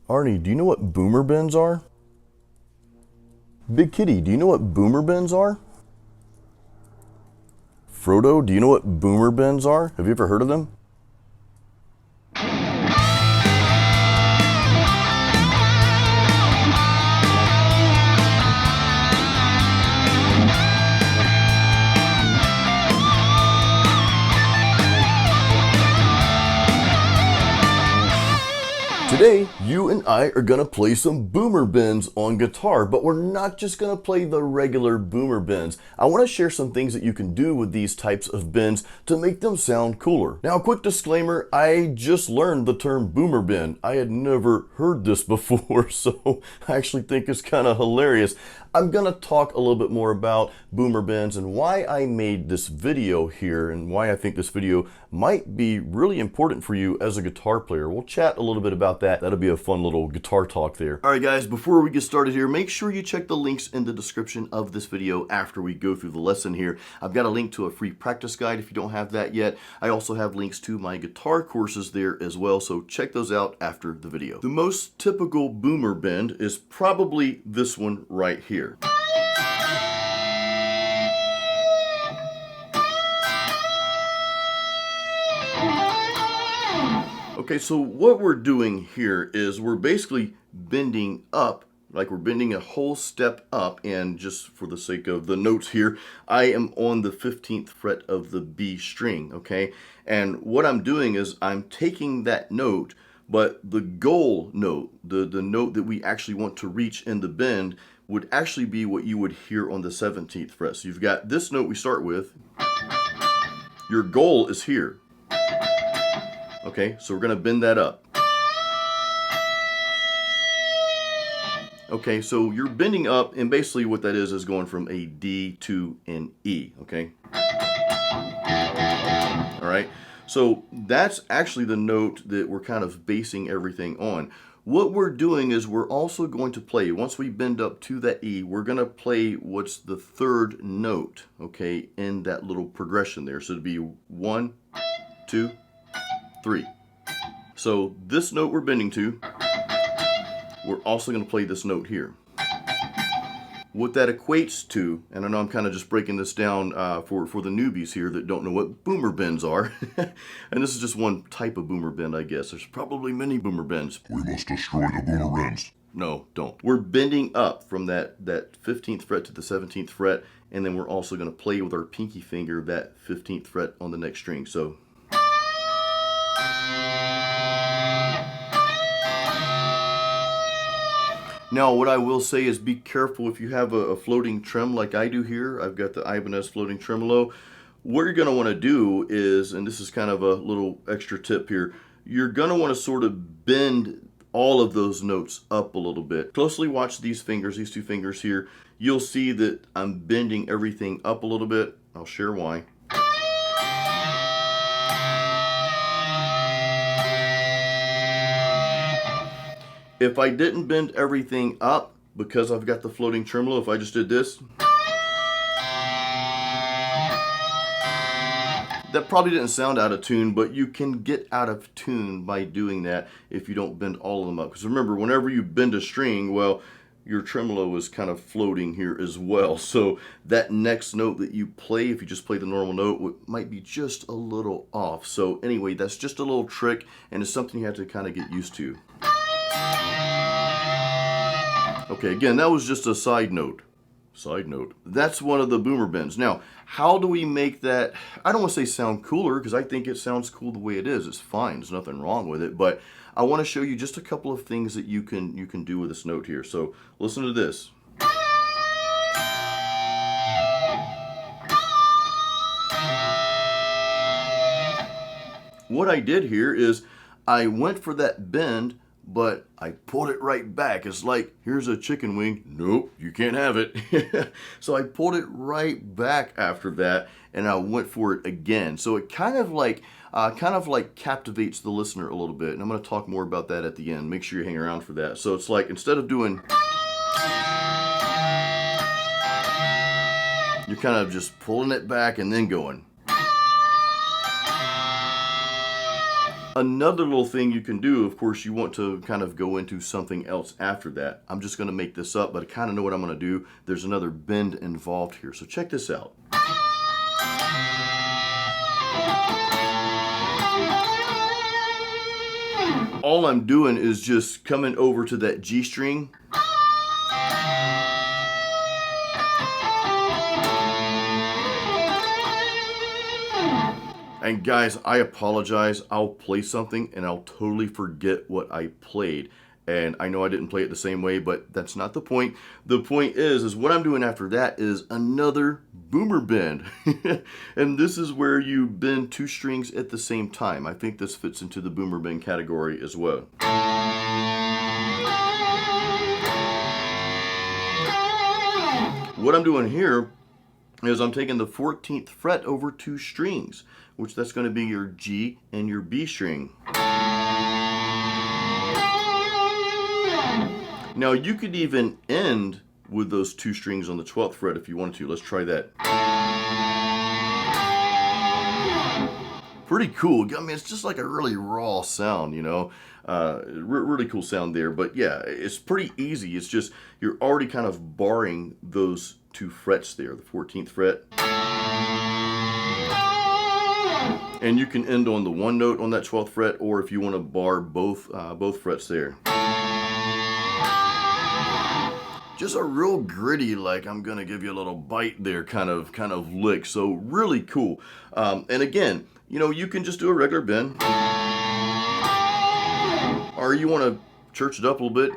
Arnie, do you know what boomer bends are? Big Kitty, do you know what boomer bends are? Frodo, do you know what boomer bends are? Have you ever heard of them? Today, you and I are gonna play some boomer bends on guitar, but we're not just gonna play the regular boomer bends. I wanna share some things that you can do with these types of bends to make them sound cooler. Now, a quick disclaimer, I just learned the term boomer bend. I had never heard this before, so I actually think it's kind of hilarious. I'm gonna talk a little bit more about boomer bends and why I made this video here and why I think this video might be really important for you as a guitar player. We'll chat a little bit about that. That'll be a fun little guitar talk there. All right, guys, before we get started here, make sure you check the links in the description of this video after we go through the lesson here. I've got a link to a free practice guide if you don't have that yet. I also have links to my guitar courses there as well, so check those out after the video. The most typical boomer bend is probably this one right here. Okay, so what we're doing here is we're basically bending up, like we're bending a whole step up, and just for the sake of the notes here, I am on the 15th fret of the B string, okay? And what I'm doing is I'm taking that note, but the goal note, the note that we actually want to reach in the bend would actually be what you would hear on the 17th fret. So you've got this note we start with. Your goal is here. Okay, so we're gonna bend that up. Okay, so you're bending up, and basically what that is going from a D to an E, okay? All right, so that's actually the note that we're kind of basing everything on. What we're doing is we're also going to play, once we bend up to that E, we're gonna play what's the third note, okay, in that little progression there. So it'd be 1, 2, 3. So this note we're bending to, we're also going to play this note here. What that equates to, and I know I'm kind of just breaking this down for the newbies here that don't know what boomer bends are, and this is just one type of boomer bend, I guess. There's probably many boomer bends. We must destroy the boomer bends. No, don't. We're bending up from that 15th fret to the 17th fret, and then we're also going to play with our pinky finger that 15th fret on the next string. So now, what I will say is be careful if you have a floating trem like I do here. I've got the Ibanez Floating Tremolo. What you're going to want to do is, and this is kind of a little extra tip here, you're going to want to sort of bend all of those notes up a little bit. Closely watch these fingers, these two fingers here. You'll see that I'm bending everything up a little bit. I'll share why. If I didn't bend everything up, because I've got the floating tremolo, if I just did this, that probably didn't sound out of tune, but you can get out of tune by doing that if you don't bend all of them up. Because remember, whenever you bend a string, well, your tremolo is kind of floating here as well. So that next note that you play, if you just play the normal note, might be just a little off. So anyway, that's just a little trick, and it's something you have to kind of get used to. Okay, again, that was just a side note. Side note. That's one of the boomer bends. Now, how do we make that, I don't want to say sound cooler, because I think it sounds cool the way it is. It's fine. There's nothing wrong with it. But I want to show you just a couple of things that you can do with this note here. So listen to this. What I did here is I went for that bend, but I pulled it right back. It's like, here's a chicken wing. Nope, you can't have it. So I pulled it right back after that, and I went for it again. So it kind of like captivates the listener a little bit. And I'm going to talk more about that at the end. Make sure you hang around for that. So it's like, instead of doing, you're kind of just pulling it back and then going. Another little thing you can do, of course, you want to kind of go into something else after that. I'm just going to make this up, but I kind of know what I'm going to do. There's another bend involved here, so check this out. All I'm doing is just coming over to that G string. And guys, I apologize. I'll play something and I'll totally forget what I played. And I know I didn't play it the same way, but that's not the point. The point is what I'm doing after that is another boomer bend. And this is where you bend two strings at the same time. I think this fits into the boomer bend category as well. What I'm doing here is I'm taking the 14th fret over two strings, which that's going to be your G and your B string. Now you could even end with those two strings on the 12th fret if you wanted to. Let's try that. Pretty cool. I mean, it's just like a really raw sound, you know. Really cool sound there. But yeah, it's pretty easy. It's just you're already kind of barring those two frets there, the 14th fret. And you can end on the one note on that 12th fret, or if you want to bar both frets there. Just a real gritty, like I'm gonna give you a little bite there kind of lick. So really cool. And again, you know, you can just do a regular bend, or you want to church it up a little bit.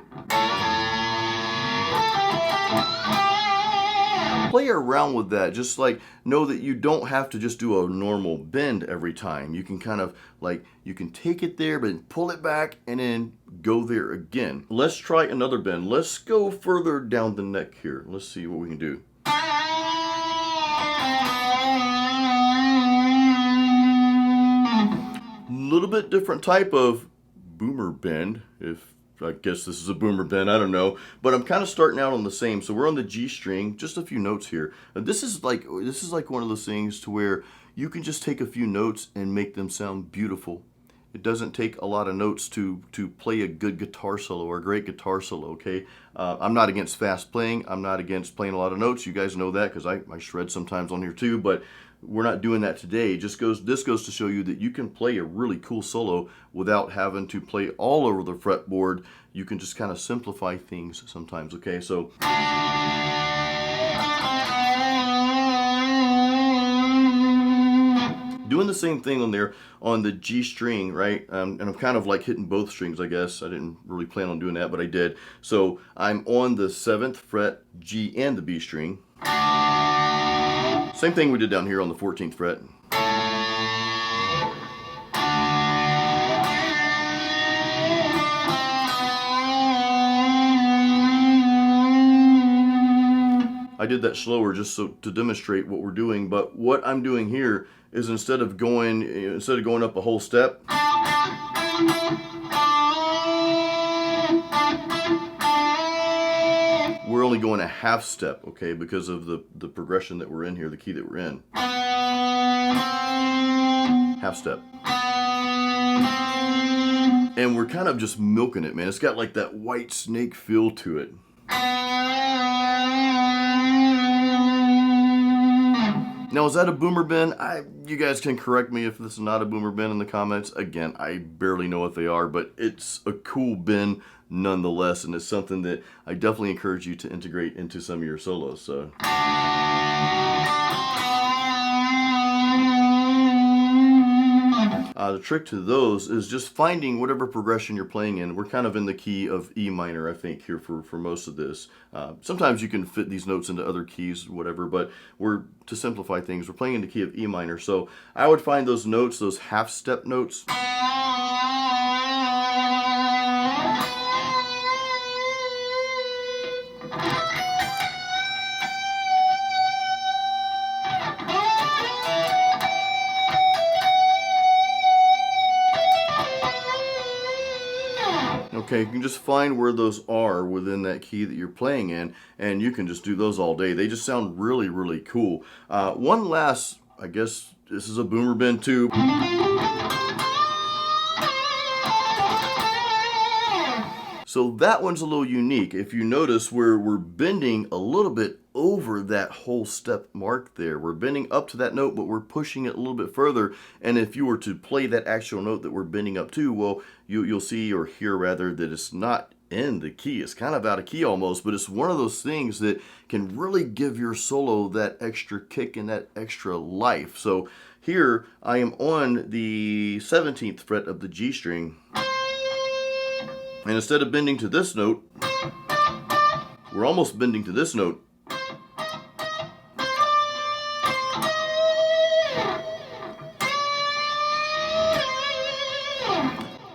Play around with that. Just like know that you don't have to just do a normal bend every time. You can kind of like, you can take it there, but pull it back and then go there again. Let's try another bend. Let's go further down the neck here. Let's see what we can do. Little bit different type of boomer bend, if I guess this is a boomer bend, I don't know, but I'm kind of starting out on the same. So we're on the G string, just a few notes here. This is like one of those things to where you can just take a few notes and make them sound beautiful. It doesn't take a lot of notes to play a good guitar solo or a great guitar solo, okay? I'm not against fast playing. I'm not against playing a lot of notes. You guys know that because I shred sometimes on here too, but we're not doing that today. This goes to show you that you can play a really cool solo without having to play all over the fretboard. You can just kind of simplify things sometimes, okay? So doing the same thing on there on the G string, right? And I'm kind of like hitting both strings, I guess. I didn't really plan on doing that, but I did. So I'm on the 7th fret, G and the B string. Same thing we did down here on the 14th fret. I did that slower just so to demonstrate what we're doing, but what I'm doing here is instead of going up a whole step, we're only going a half step, okay, because of the progression that we're in here, the key that we're in. Half step. And we're kind of just milking it, man. It's got like that white snake feel to it. Now, is that a boomer bend? You guys can correct me if this is not a boomer bend in the comments. Again, I barely know what they are, but it's a cool bend nonetheless, and it's something that I definitely encourage you to integrate into some of your solos. So. The trick to those is just finding whatever progression you're playing in. We're kind of in the key of E minor, I think, here for most of this. Sometimes you can fit these notes into other keys, whatever, but to simplify things, we're playing in the key of E minor. So I would find those notes, those half step notes. Okay, you can just find where those are within that key that you're playing in, and you can just do those all day. They just sound really, really cool. One last, I guess this is a boomer bend too. So that one's a little unique. If you notice, we're bending a little bit over that whole step mark there. We're bending up to that note, but we're pushing it a little bit further. And if you were to play that actual note that we're bending up to, well, you'll see, or hear rather, that it's not in the key. It's kind of out of key almost, but it's one of those things that can really give your solo that extra kick and that extra life. So here I am on the 17th fret of the G string. And instead of bending to this note, we're almost bending to this note.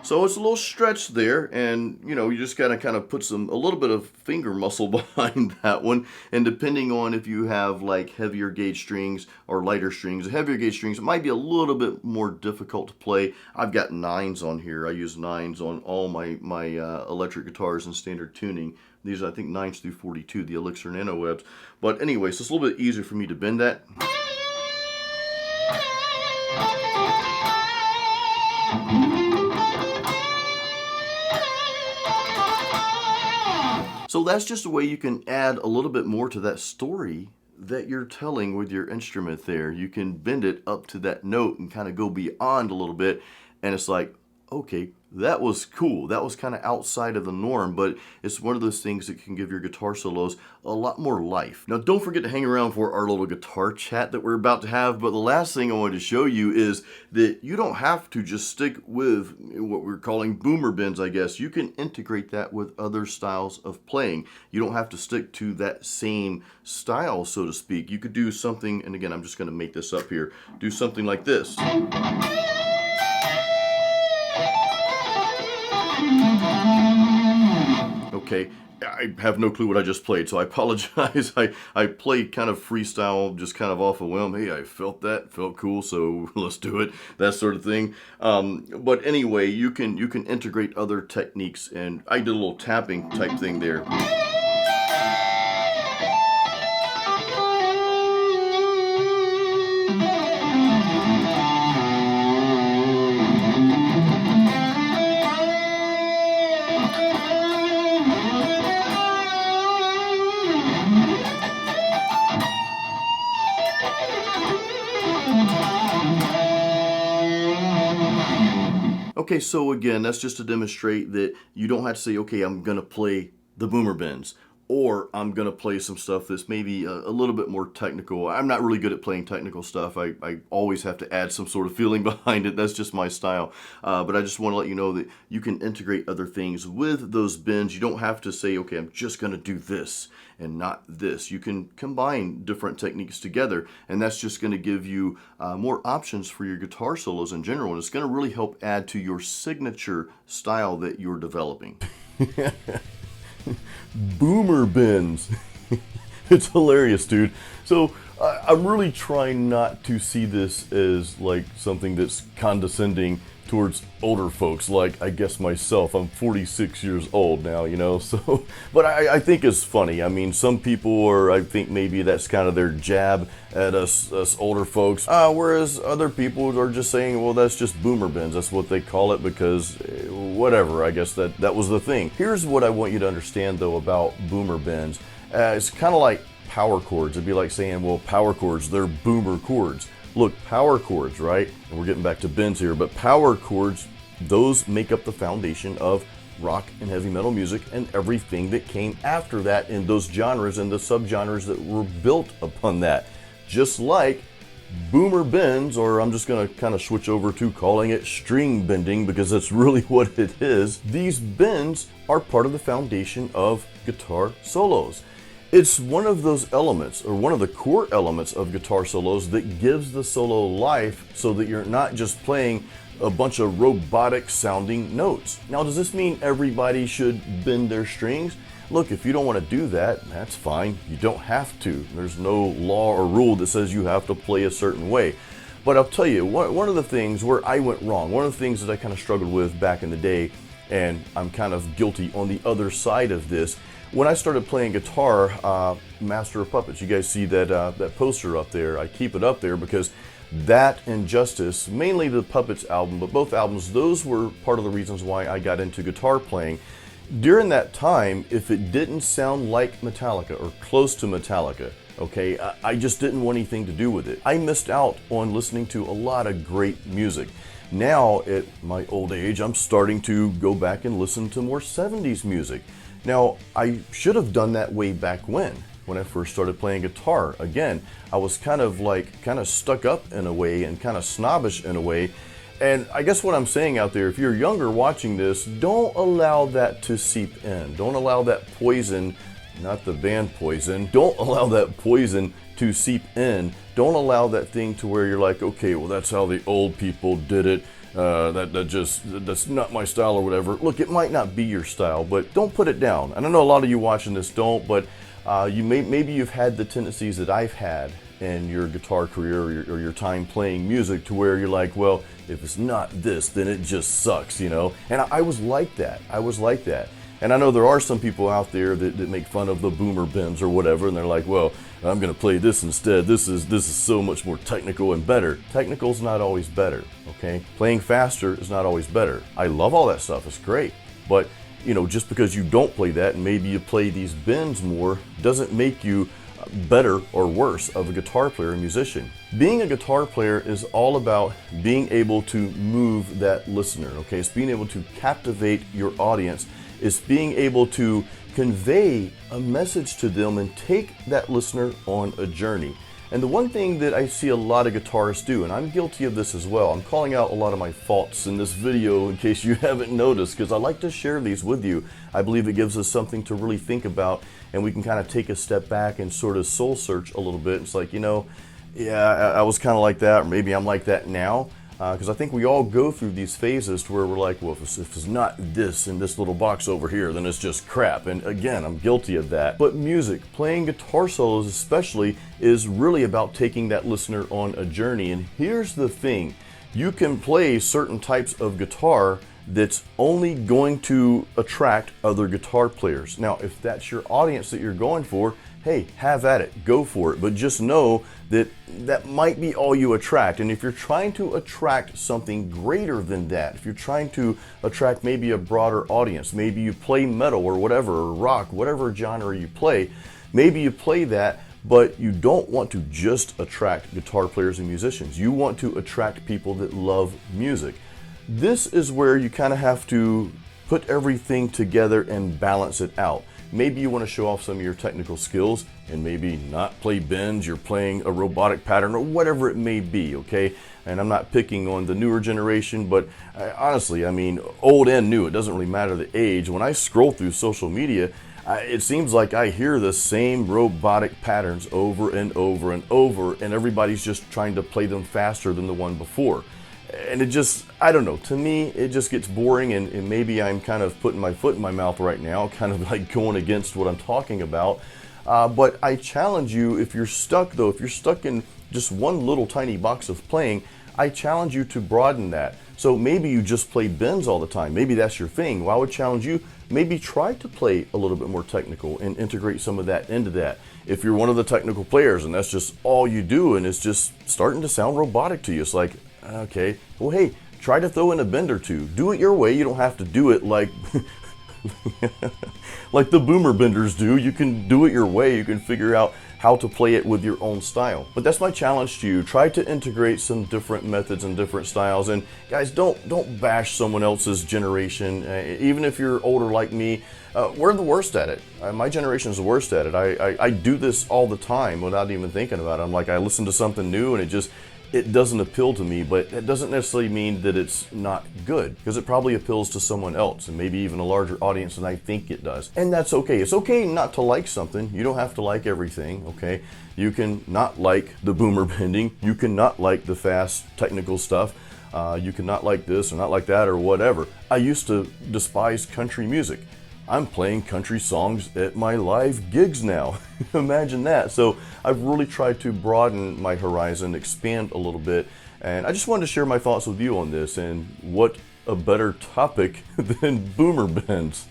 So it's a little stretch there, and you just gotta kind of put a little bit of finger muscle behind that one. And depending on if you have like heavier gauge strings or lighter strings, heavier gauge strings, it might be a little bit more difficult to play. I've got 9s on here. I use 9s on all my electric guitars in standard tuning. These are, I think, 9s through 42, the Elixir Nano Webs. But anyway, so it's a little bit easier for me to bend that. So that's just a way you can add a little bit more to that story that you're telling with your instrument there. You can bend it up to that note and kind of go beyond a little bit, and it's like, okay, that was cool. That was kind of outside of the norm, but it's one of those things that can give your guitar solos a lot more life. Now, don't forget to hang around for our little guitar chat that we're about to have, but the last thing I wanted to show you is that you don't have to just stick with what we're calling boomer bends, I guess. You can integrate that with other styles of playing. You don't have to stick to that same style, so to speak. You could do something, and again, I'm just going to make this up here, do something like this. Okay, I have no clue what I just played, so I apologize. I played kind of freestyle, just kind of off a whim. Hey, I felt that, felt cool, so let's do it, that sort of thing. But anyway, you can integrate other techniques, and I did a little tapping type thing there. Okay, so again, that's just to demonstrate that you don't have to say, okay, I'm going to play the boomer bends, or I'm going to play some stuff that's maybe a little bit more technical. I'm not really good at playing technical stuff. I always have to add some sort of feeling behind it. That's just my style. But I just want to let you know that you can integrate other things with those bends. You don't have to say, okay, I'm just going to do this and not this. You can combine different techniques together, and that's just going to give you more options for your guitar solos in general, and it's going to really help add to your signature style that you're developing. Boomer bends. It's hilarious, dude. So I'm really trying not to see this as like something that's condescending towards older folks, like I guess myself. I'm 46 years old now, so, but I think it's funny. I mean, some people are, I think maybe that's kind of their jab at us older folks, whereas other people are just saying, well, that's just boomer bends. That's what they call it because whatever, I guess that was the thing. Here's what I want you to understand though about boomer bends. It's kind of like power chords. It'd be like saying, well, power chords, they're boomer chords. Look, power chords, right? And we're getting back to bends here, but power chords, those make up the foundation of rock and heavy metal music and everything that came after that in those genres and the subgenres that were built upon that. Just like boomer bends, or I'm just going to kind of switch over to calling it string bending because that's really what it is. These bends are part of the foundation of guitar solos. It's one of those elements, or one of the core elements of guitar solos that gives the solo life so that you're not just playing a bunch of robotic sounding notes. Now, does this mean everybody should bend their strings? Look, if you don't want to do that, that's fine. You don't have to. There's no law or rule that says you have to play a certain way. But I'll tell you, one of the things where I went wrong, one of the things that I kind of struggled with back in the day, and I'm kind of guilty on the other side of this, when I started playing guitar, Master of Puppets, you guys see that poster up there. I keep it up there because that and Justice, mainly the Puppets album, but both albums, those were part of the reasons why I got into guitar playing. During that time, if it didn't sound like Metallica or close to Metallica, okay, I just didn't want anything to do with it. I missed out on listening to a lot of great music. Now, at my old age, I'm starting to go back and listen to more 70s music. Now, I should have done that way back when I first started playing guitar. Again, I was kind of stuck up in a way and kind of snobbish in a way. And I guess what I'm saying out there, if you're younger watching this, don't allow that to seep in. Don't allow that poison, not the band Poison, don't allow that poison to seep in. Don't allow that thing to where you're like, okay, well, that's how the old people did it. That's not my style or whatever. Look, it might not be your style, but don't put it down. And I know a lot of you watching this don't, but maybe you've had the tendencies that I've had in your guitar career or your time playing music to where you're like, well, if it's not this, then it just sucks, you know? And I was like that. I was like that. And I know there are some people out there that make fun of the boomer bends or whatever, and they're like, well, I'm gonna play this instead. This is so much more technical and better. Technical's not always better, okay? Playing faster is not always better. I love all that stuff, it's great. But, you know, just because you don't play that and maybe you play these bends more doesn't make you better or worse of a guitar player or musician. Being a guitar player is all about being able to move that listener, okay? It's being able to captivate your audience. It's being able to convey a message to them and take that listener on a journey. And the one thing that I see a lot of guitarists do, and I'm guilty of this as well, I'm calling out a lot of my faults in this video in case you haven't noticed, because I like to share these with you. I believe it gives us something to really think about, and we can kind of take a step back and sort of soul search a little bit. It's like, you know, yeah, I was kind of like that, or maybe I'm like that now. Because I think we all go through these phases to where we're like, well, if it's not this in this little box over here, then it's just crap. And again, I'm guilty of that. But music, playing guitar solos especially, is really about taking that listener on a journey. And here's the thing, you can play certain types of guitar that's only going to attract other guitar players. Now, if that's your audience that you're going for, hey, have at it, go for it. But just know that that might be all you attract. And if you're trying to attract something greater than that, if you're trying to attract maybe a broader audience, maybe you play metal or whatever, or rock, whatever genre you play, maybe you play that, but you don't want to just attract guitar players and musicians. You want to attract people that love music. This is where you kind of have to put everything together and balance it out. Maybe you want to show off some of your technical skills and maybe not play bends, you're playing a robotic pattern or whatever it may be, okay? And I'm not picking on the newer generation, but honestly, I mean, old and new, it doesn't really matter the age. When I scroll through social media, it seems like I hear the same robotic patterns over and over and over, and everybody's just trying to play them faster than the one before. And it just, I don't know, to me, it just gets boring, and maybe I'm kind of putting my foot in my mouth right now, kind of like going against what I'm talking about. But I challenge you, if you're stuck though, if you're stuck in just one little tiny box of playing, I challenge you to broaden that. So maybe you just play bends all the time. Maybe that's your thing. Well, I would challenge you, maybe try to play a little bit more technical and integrate some of that into that. If you're one of the technical players and that's just all you do and it's just starting to sound robotic to you, it's like, okay, well, hey, try to throw in a bend or two. Do it your way. You don't have to do it like like the boomer benders do. You can do it your way. You can figure out how to play it with your own style. But that's my challenge to you. Try to integrate some different methods and different styles. And guys, don't bash someone else's generation. Even if you're older like me, we're the worst at it. My generation is the worst at it. I do this all the time without even thinking about it. I'm like, I listen to something new and it doesn't appeal to me, but it doesn't necessarily mean that it's not good, because it probably appeals to someone else and maybe even a larger audience than I think it does. And that's okay. It's okay not to like something. You don't have to like everything, okay? You can not like the boomer bending. You can not like the fast technical stuff. You can not like this or not like that or whatever. I used to despise country music. I'm playing country songs at my live gigs now. Imagine that. So I've really tried to broaden my horizon, expand a little bit, and I just wanted to share my thoughts with you on this, and what a better topic than boomer bends.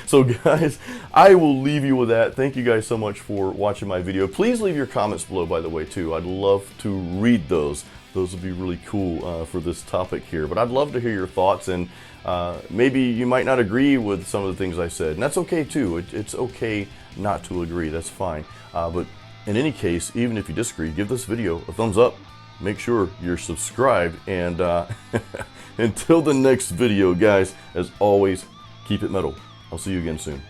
So guys, I will leave you with that. Thank you guys so much for watching my video. Please leave your comments below, by the way, too. I'd love to read those. Those would be really cool for this topic here. But I'd love to hear your thoughts, and Maybe you might not agree with some of the things I said, and that's okay too. It's okay not to agree, that's fine. But in any case, even if you disagree, give this video a thumbs up. Make sure you're subscribed, and until the next video, guys, as always, keep it metal. I'll see you again soon.